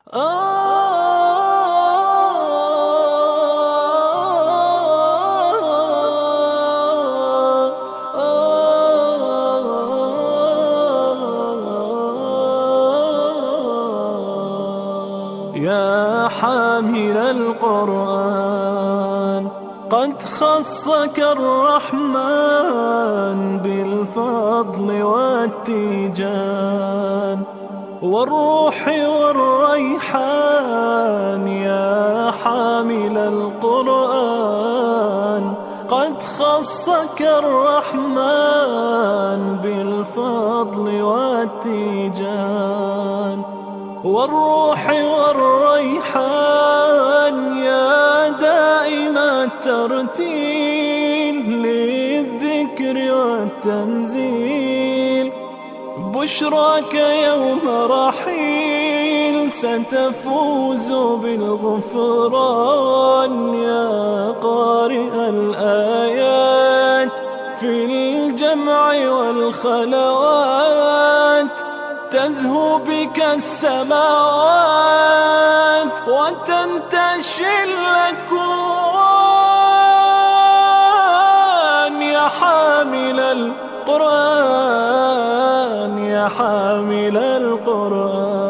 يا حامل القرآن، قد خصك الرحمن بالفضل والتيجان والروح والريحان. يا حامل القرآن، قد خصك الرحمن بالفضل والتيجان والروح والريحان. يا دائم الترتيل للذكر والتنزيل، بشراك يوم رحيل ستفوز بالغفران. يا قارئ الآيات في الجمع والخلوات، تزهو بك السماوات وتنتشي الأكوان. يا حامل القرآن، يا حامل القرآن.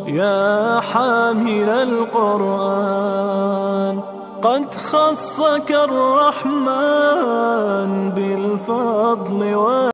يا حامل القرآن، قد خصك الرحمن بالفضل